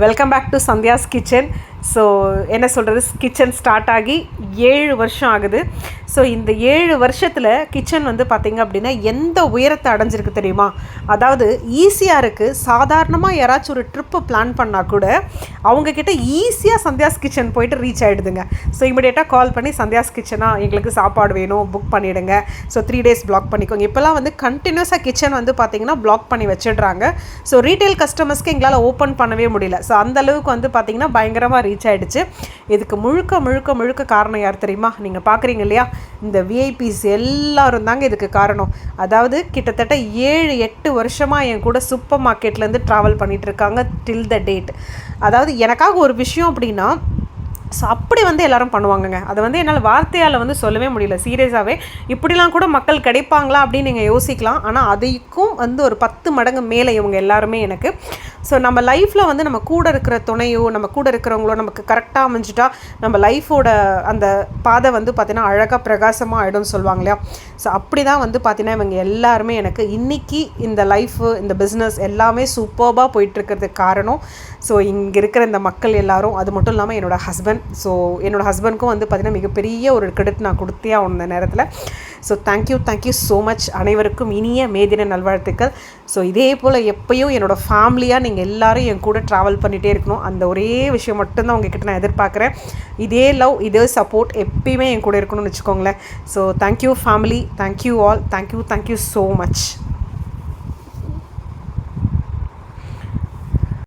Welcome back to Sandhya's kitchen. So என்ன சொல்கிறது, kitchen start ஆகி 7 வருஷம் ஆகுது. ஸோ இந்த 7 வருஷத்தில் கிச்சன் வந்து பார்த்திங்க அப்படின்னா எந்த உயரத்தை அடைஞ்சிருக்கு தெரியுமா? அதாவது ஈஸியாக இருக்குது. சாதாரணமாக யாராச்சும் ஒரு ட்ரிப்பு பிளான் பண்ணால் கூட அவங்கக்கிட்ட ஈஸியாக சந்தியாஸ் கிச்சன் போயிட்டு ரீச் ஆகிடுதுங்க. ஸோ இமிடியேட்டாக கால் பண்ணி சந்தியாஸ் கிச்சனாக எங்களுக்கு சாப்பாடு வேணும், புக் பண்ணிவிடுங்க. ஸோ 3 days பிளாக் பண்ணிக்கோங்க. இப்போலாம் வந்து கண்டினியூஸாக கிச்சன் வந்து பார்த்திங்கன்னா பிளாக் பண்ணி வச்சிடுறாங்க. ஸோ ரீட்டைல் கஸ்டமர்ஸ்க்கு எங்களால் ஓப்பன் பண்ணவே முடியல. ஸோ அந்தளவுக்கு வந்து பார்த்திங்கன்னா பயங்கரமாக ரீச் ஆகிடுச்சு. இதுக்கு முழுக்க காரணம் யார் தெரியுமா? நீங்கள் பார்க்குறீங்க இல்லையா, இந்த விஐபிஸ் எல்லாரும் தாங்க இதுக்கு காரணம். அதாவது கிட்டத்தட்ட 7-8 வருஷமாக என் கூட சூப்பர் மார்க்கெட்லேருந்து ட்ராவல் பண்ணிகிட்டு இருக்காங்க டில் த டேட். அதாவது எனக்காக ஒரு விஷயம் அப்படின்னா ஸோ அப்படி வந்து எல்லோரும் பண்ணுவாங்கங்க. அதை வந்து என்னால் வார்த்தையால் வந்து சொல்லவே முடியல. சீரியஸாகவே இப்படிலாம் கூட மக்கள் கிடைப்பாங்களா அப்படின்னு நீங்கள் யோசிக்கலாம். ஆனால் அதைக்கும் வந்து ஒரு 10 மடங்கு மேலே இவங்க எல்லாருமே எனக்கு. ஸோ நம்ம லைஃப்பில் வந்து நம்ம கூட இருக்கிற துணையோ, நம்ம கூட இருக்கிறவங்களோ நமக்கு கரெக்டாக அமைஞ்சிட்டா நம்ம லைஃபோட அந்த பாதை வந்து பார்த்திங்கன்னா அழகாக பிரகாசமாக ஆகிடும்னு சொல்லுவாங்க இல்லையா? ஸோ அப்படி தான் வந்து பார்த்திங்கன்னா இவங்க எல்லாருமே எனக்கு இன்றைக்கி இந்த லைஃபு, இந்த பிஸ்னஸ் எல்லாமே சூப்பர்பாக போயிட்டுருக்கிறதுக்கு காரணம். ஸோ இங்கே இருக்கிற இந்த மக்கள் எல்லாரும், அது மட்டும் இல்லாமல் என்னோடய ஹஸ்பண்ட். ஸோ என்னோடய ஹஸ்பண்ட்க்கும் வந்து பார்த்திங்கன்னா மிகப்பெரிய ஒரு கிரெடிட் நான் கொடுத்தே ஆகணும் நேரத்தில். So thank you so much. அனைவருக்கும் இனிய மேதின நல்வாழ்த்துக்கள். ஸோ இதே போல் எப்பயும் என்னோடய ஃபேமிலியாக நீங்கள் எல்லோரும் என் கூட ட்ராவல் பண்ணிகிட்டே இருக்கணும். அந்த ஒரே விஷயம் மட்டும்தான் உங்ககிட்ட நான் எதிர்பார்க்குறேன். இதே லவ், இதே சப்போர்ட் எப்பயுமே என் கூட இருக்கணும்னு வச்சுக்கோங்களேன். So thank you family, thank you all, thank you so much.